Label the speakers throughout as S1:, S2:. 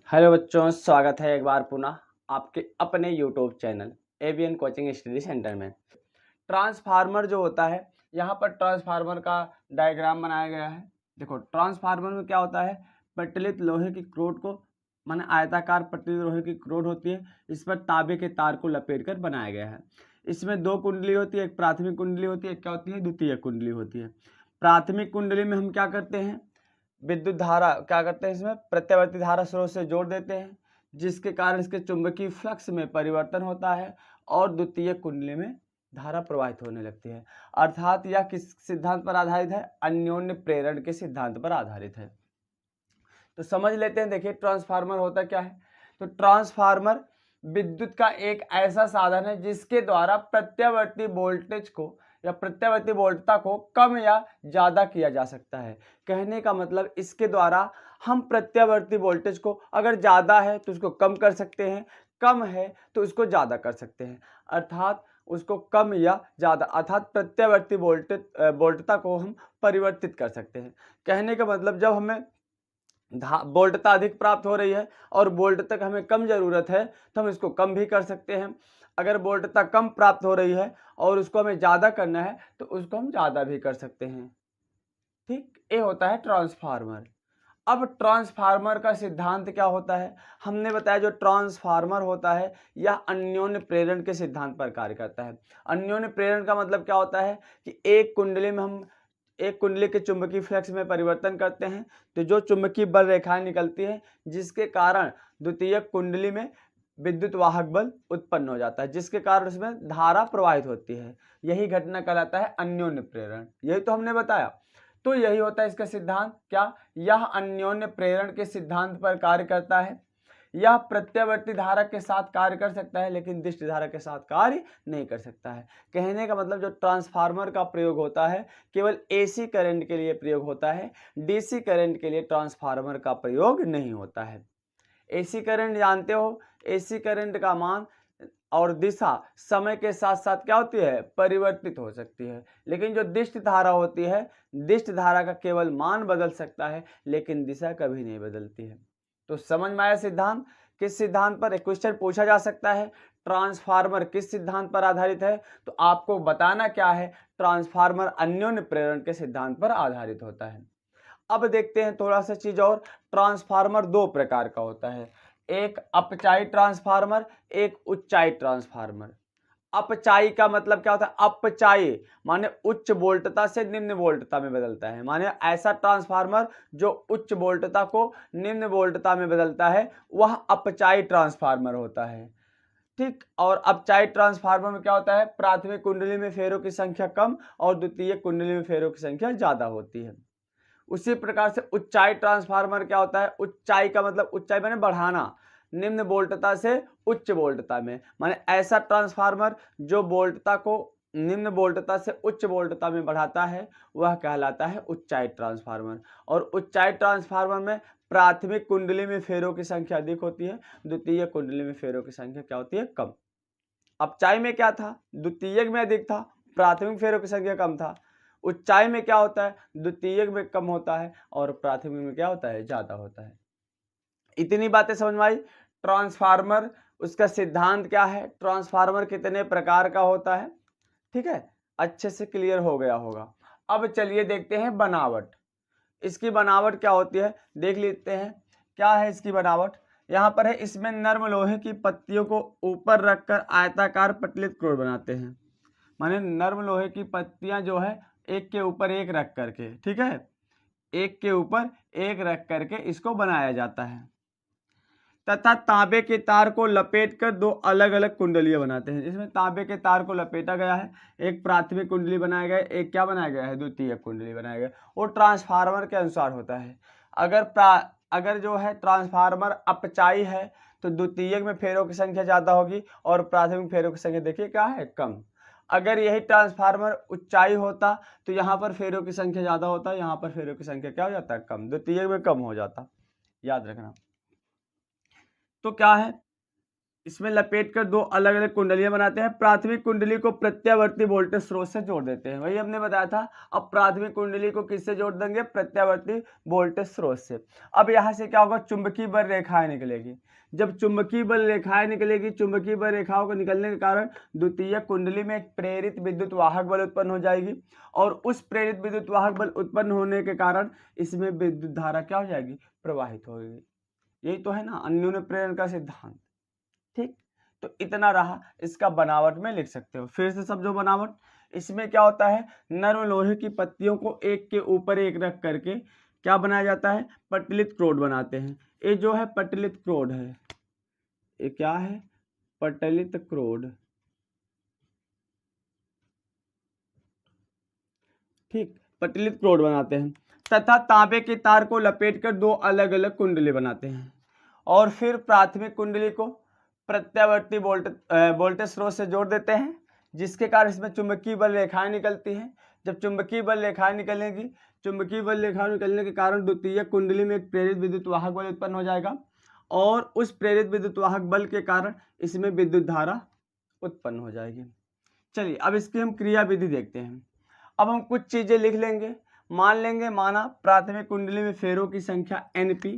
S1: Hello बच्चों, स्वागत है एक बार पुनः आपके अपने YouTube channel AVN coaching study centre में। ट्रांसफार्मर जो होता है, यहाँ पर ट्रांसफार्मर का डायग्राम बनाया गया है। देखो, ट्रांसफार्मर में क्या होता है, प्रचलित लोहे की क्रोड को माने आयताकार प्रचलित लोहे की क्रोड होती है, इस पर तांबे के तार को लपेट कर बनाया गया है। इसमें दो कुंडली होती है, एक प्राथमिक कुंडली होती है, एक क्या होती है, द्वितीय कुंडली होती है। प्राथमिक कुंडली में हम क्या करते हैं, विद्युत धारा क्या करते हैं, इसमें प्रत्यावर्ती धारा स्रोत से जोड़ देते हैं, जिसके कारण इसके चुंबकीय फ्लक्स में परिवर्तन होता है और द्वितीय कुंडली में धारा प्रवाहित होने लगती है। अर्थात यह किस सिद्धांत पर आधारित है, अन्योन्य प्रेरण के सिद्धांत पर आधारित है। तो समझ लेते हैं। देखिए, ट्रांसफार्मर होता क्या है। तो ट्रांसफार्मर विद्युत का एक ऐसा साधन है जिसके द्वारा प्रत्यावर्ती वोल्टेज को या प्रत्यावर्ती वोल्टता को कम या ज्यादा किया जा सकता है। कहने का मतलब, इसके द्वारा हम प्रत्यावर्ती वोल्टेज को अगर ज्यादा है तो उसको कम कर सकते हैं, कम है तो उसको ज्यादा कर सकते हैं। अर्थात उसको कम या ज्यादा, अर्थात प्रत्यावर्ती वोल्टता को हम परिवर्तित कर सकते हैं। कहने का मतलब, जब हमें वोल्टता अधिक प्राप्त हो रही है और वोल्ट तक हमें कम जरूरत है तो हम इसको कम भी कर सकते हैं। अगर वोल्टता कम प्राप्त हो रही है और उसको हमें ज़्यादा करना है तो उसको हम ज़्यादा भी कर सकते हैं। ठीक, ये होता है ट्रांसफार्मर। अब ट्रांसफार्मर का सिद्धांत क्या होता है, हमने बताया जो ट्रांसफार्मर होता है यह अन्योन्य प्रेरण के सिद्धांत पर कार्य करता है। अन्योन्य प्रेरण का मतलब क्या होता है कि एक कुंडली में हम एक कुंडली के चुंबकीय फ्लक्स में परिवर्तन करते हैं तो जो चुंबकीय बल रेखाएं निकलती है, जिसके कारण द्वितीय कुंडली में विद्युत वाहक बल उत्पन्न हो जाता है, जिसके कारण उसमें धारा प्रवाहित होती है। यही घटना कहलाता है अन्योन्य प्रेरण। यही तो हमने बताया। तो यही होता है इसका सिद्धांत। क्या, यह अन्योन्य प्रेरण के सिद्धांत पर कार्य करता है। यह प्रत्यावर्ती धारा के साथ कार्य कर सकता है लेकिन दिष्ट धारा के साथ कार्य नहीं कर सकता है। कहने का मतलब, जो ट्रांसफार्मर का प्रयोग होता है केवल एसी करंट के लिए प्रयोग होता है, डीसी करंट के लिए ट्रांसफार्मर का प्रयोग नहीं होता है। एसी करंट जानते हो, एसी करंट का मान और दिशा समय के साथ साथ क्या होती है, परिवर्तित हो सकती है। लेकिन जो दिष्ट धारा होती है, दिष्ट धारा का केवल मान बदल सकता है लेकिन दिशा कभी नहीं बदलती है। तो समझ में आया सिद्धांत। किस सिद्धांत पर, एक क्वेश्चन पूछा जा सकता है, ट्रांसफार्मर किस सिद्धांत पर आधारित है, तो आपको बताना क्या है, ट्रांसफार्मर अन्योन्य प्रेरण के सिद्धांत पर आधारित होता है। अब देखते हैं थोड़ा सा चीज और। ट्रांसफार्मर दो प्रकार का होता है, एक अपचाई ट्रांसफार्मर, एक उच्चाई ट्रांसफार्मर। अपचाई का मतलब क्या होता है, अपचाई माने उच्च वोल्टता से निम्न वोल्टता में बदलता है। माने ऐसा ट्रांसफार्मर जो उच्च वोल्टता को निम्न वोल्टता में बदलता है, वह अपचाई ट्रांसफार्मर होता है। ठीक, और अपचाई ट्रांसफार्मर में क्या होता है, प्राथमिक कुंडली में फेरों की संख्या कम और द्वितीय कुंडली में फेरों की संख्या ज्यादा होती है। उसी प्रकार से उच्चाई ट्रांसफार्मर क्या होता है, उच्चाई का मतलब, ऊंचाई माने बढ़ाना, निम्न वोल्टता से उच्च वोल्टता में। माने ऐसा ट्रांसफार्मर जो वोल्टता को निम्न वोल्टता से उच्च वोल्टता में बढ़ाता है, वह कहलाता है उच्चाई ट्रांसफार्मर। और उच्चाई ट्रांसफार्मर में प्राथमिक कुंडली में फेरों की संख्या अधिक होती है, द्वितीय कुंडली में फेरों की संख्या क्या होती है, कम। अपचाई में क्या था, द्वितीयक में अधिक था, प्राथमिक फेरों की संख्या कम था। उच्चाई में क्या होता है, द्वितीयक में कम होता है और प्राथमिक में क्या होता है, ज्यादा होता है। इतनी बातें समझ में आई। ट्रांसफार्मर, उसका सिद्धांत क्या है, ट्रांसफार्मर कितने प्रकार का होता है, ठीक है, अच्छे से क्लियर हो गया होगा। अब चलिए देखते हैं बनावट। इसकी बनावट क्या होती है देख लेते हैं। क्या है इसकी बनावट, यहाँ पर है, इसमें नर्म लोहे की पत्तियों को ऊपर रखकर आयताकार पतलित क्रोड बनाते हैं। माने नर्म लोहे की पत्तियां जो है एक के ऊपर एक रख करके, ठीक है, एक के ऊपर एक रख करके इसको बनाया जाता है, तथा तांबे के तार को लपेटकर दो अलग अलग कुंडलियां बनाते हैं। इसमें तांबे के तार को लपेटा गया है, एक प्राथमिक कुंडली बनाया गया है, एक क्या बनाया गया है, द्वितीय कुंडली बनाया गया है। वो ट्रांसफार्मर के अनुसार होता है। अगर जो है ट्रांसफार्मर अपचाई है तो द्वितीयक में फेरों की संख्या ज्यादा होगी और प्राथमिक फेरों की संख्या देखिए क्या है, कम। अगर यही ट्रांसफार्मर उच्चाई होता तो यहाँ पर फेरों की संख्या ज्यादा होता, यहाँ पर फेरों की संख्या क्या हो जाता है, कम, द्वितीयक में कम हो जाता, याद रखना। तो क्या है, इसमें लपेट कर दो अलग अलग कुंडलियां बनाते हैं। प्राथमिक कुंडली को प्रत्यावर्ती वोल्टेज स्रोत से जोड़ देते हैं, वही हमने बताया था। अब प्राथमिक कुंडली को किससे जोड़ देंगे? प्रत्यावर्ती वोल्टेज स्रोत से। अब यहाँ से क्या होगा? चुंबकीय बल रेखाएं निकलेगी। जब चुंबकीय बल रेखाएं निकलेगी, चुंबकीय बल रेखाओं को निकलने के कारण द्वितीय कुंडली में एक प्रेरित विद्युत वाहक बल उत्पन्न हो जाएगी, और उस प्रेरित विद्युत वाहक बल उत्पन्न होने के कारण इसमें विद्युत धारा क्या हो जाएगी? प्रवाहित होगी। यही तो है ना अन्योन्य प्रेरण का सिद्धांत। ठीक, तो इतना रहा। इसका बनावट में लिख सकते हो, फिर से समझो बनावट। इसमें क्या होता है? नरम लोहे की पत्तियों को एक के ऊपर एक रख करके क्या बनाया जाता है? पट्टलित क्रोड बनाते हैं। ये जो है पट्टलित क्रोड है, ये क्या है? पट्टलित क्रोड। ठीक, पट्टलित क्रोड बनाते हैं तथा तांबे के तार को लपेटकर दो अलग अलग कुंडली बनाते हैं, और फिर प्राथमिक कुंडली को प्रत्यावर्ती वोल्टेज स्रोत से जोड़ देते हैं, जिसके कारण इसमें चुंबकीय बल रेखाएं निकलती हैं। जब चुंबकीय बल रेखाएं निकलेंगी, चुंबकीय बल रेखाएं निकलने के कारण द्वितीय कुंडली में एक प्रेरित विद्युत वाहक बल उत्पन्न हो जाएगा, और उस प्रेरित विद्युत वाहक बल के कारण इसमें विद्युत धारा उत्पन्न हो जाएगी। चलिए अब इसकी हम क्रिया विधि देखते हैं। अब हम कुछ चीजें लिख लेंगे। मान लेंगे, माना प्राथमिक कुंडली में फेरों की संख्या NP,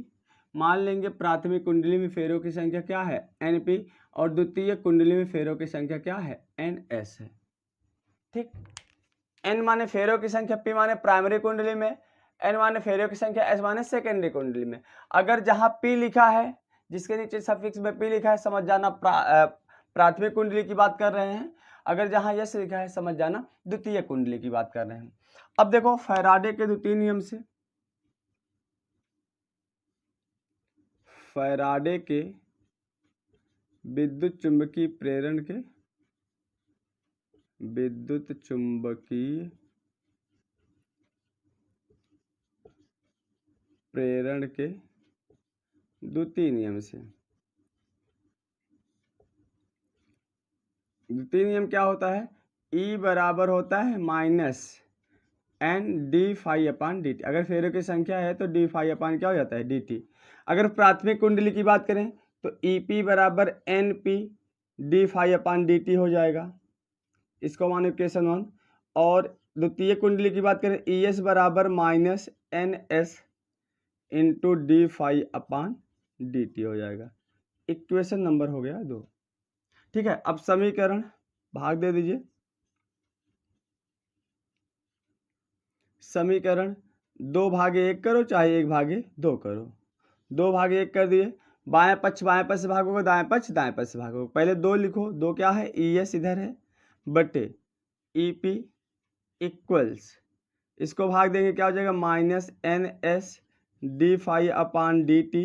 S1: मान लेंगे प्राथमिक कुंडली में फेरों की संख्या क्या है? NP, और द्वितीय कुंडली में फेरों की संख्या क्या है? NS है। ठीक, N माने फेरों की संख्या, P माने प्राइमरी कुंडली में, N माने फेरों की संख्या, S माने सेकेंडरी कुंडली में। अगर जहां P लिखा है, जिसके नीचे सफिक्स में P लिखा है, समझ जाना प्राथमिक कुंडली की बात कर रहे हैं। अगर जहां यस लिखा है, समझ जाना द्वितीय कुंडली की बात कर रहे हैं। अब देखो फैराडे के द्वितीय नियम से, फैराडे के विद्युत चुंबकीय प्रेरण के, विद्युत चुंबकीय प्रेरण के द्वितीय नियम से, द्वितीय नियम क्या होता है? E बराबर होता है minus N D phi upon D T. अगर फेरों की संख्या है तो डी फाई अपान क्या हो जाता है? D T. अगर प्राथमिक कुंडली की बात करें तो EP बराबर N P D phi upon D T हो जाएगा, इसको मानो इक्वेशन 1। और द्वितीय कुंडली की बात करें, ES बराबर minus NS into D phi upon D T हो जाएगा। इक्वेशन नंबर हो गया 2। ठीक है, अब समीकरण भाग दे दीजिए। समीकरण 2/1 करो, चाहे 1/2 करो। 2/1 कर दिए, बाएं पक्ष से भागोगे, दाएं पक्ष से भागोगे। पहले 2 लिखो, 2 क्या है? ES इधर है, बटे EP इक्वल्स, इसको भाग देंगे क्या हो जाएगा? Minus NS D phi upon D T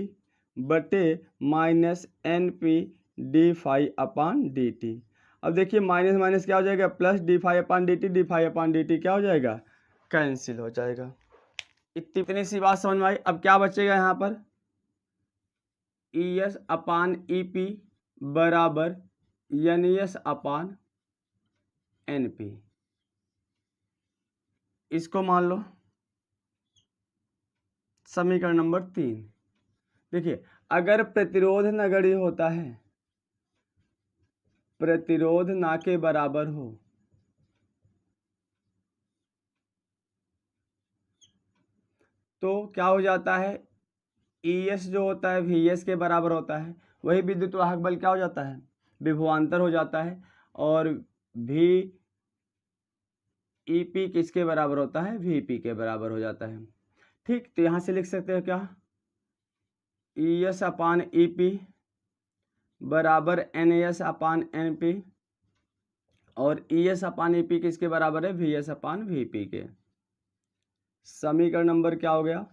S1: बटे minus NP D phi upon D T. अब देखिए माइनस माइनस क्या हो जाएगा? Plus D phi upon D T, D phi upon D T क्या हो जाएगा? कैंसिल हो जाएगा। इतनी सी बात समझ में आई। अब क्या बचेगा यहाँ पर? ES अपान EP बराबर NES अपान NP, इसको मान लो समीकरण नंबर 3। देखिए अगर प्रतिरोध नगण्य होता है, प्रतिरोध ना के बराबर हो, तो क्या हो जाता है? ES जो होता है VS के बराबर होता है, वही विद्युत वाहक बल क्या हो जाता है? विभवांतर हो जाता है। और EP किसके बराबर होता है? VP के बराबर हो जाता है। ठीक, तो यहां से लिख सकते हो क्या? ES अपान EP बराबर NS अपान NP, और ES अपान EP किसके बराबर है? VS अपान VP के। समीकरण नंबर क्या हो गया?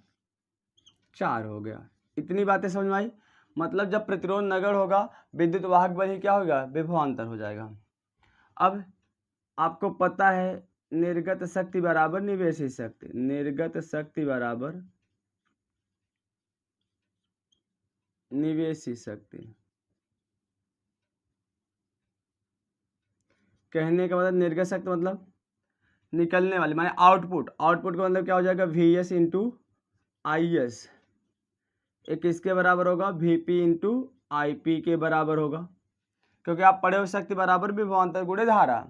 S1: 4 हो गया। इतनी बातें समझ में आई? मतलब जब प्रतिरोध नगण्य होगा, विद्युत वाहक बल ही क्या होगा? विभवांतर हो जाएगा। अब आपको पता है निर्गत शक्ति बराबर निवेशित शक्ति, निर्गत शक्ति बराबर निवेशित शक्ति। कहने का मतलब निर्गत शक्ति मतलब निकलने वाली, माने आउटपुट। आउटपुट का मतलब क्या हो जाएगा? VS इंटू IS, एक किसके बराबर होगा? VP इंटू IP के बराबर होगा। क्योंकि आप पढ़े हो शक्ति बराबर विभवांतर गुणे धारा,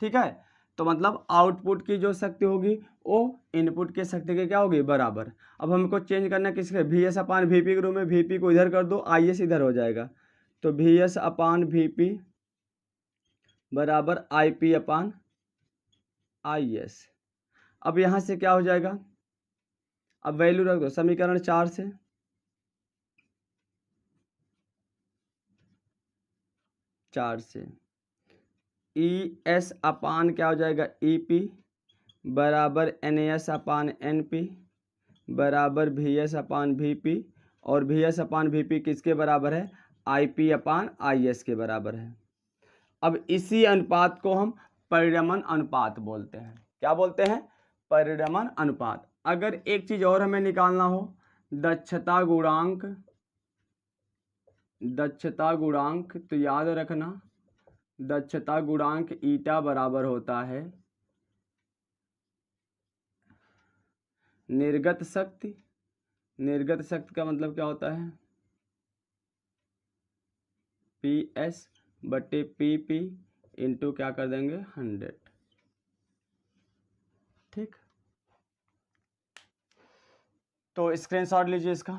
S1: ठीक है। तो मतलब आउटपुट की जो शक्ति होगी वो इनपुट की शक्ति के क्या होगी, बराबर। अब हमको चेंज करना किसके, we S upon V P के रूप में, वी पी को इधर कर दो, आई एस इधर हो जाएगा, तो we S upon V P बराबर I P upon I S. अब यहाँ से क्या हो जाएगा, अब वैल्यू रख दो समीकरण 4 से, ई एस अपान क्या हो जाएगा, ई पी बराबर N S upon N P बराबर V S upon V P, और V S upon V P किसके बराबर है, I P upon I S के बराबर है। अब इसी अनुपात को हम परिणमन अनुपात बोलते हैं। क्या बोलते हैं, परिणमन अनुपात। अगर एक चीज और हमें निकालना हो, दक्षता गुणांक, दक्षता गुणांक, तो याद रखना दक्षता गुणांक ईटा बराबर होता है निर्गत शक्ति। निर्गत शक्ति का मतलब क्या होता है, पी एस बटे पी पी इंटू क्या कर देंगे 100, ठीक। तो स्क्रीनशॉट लीजिए इसका।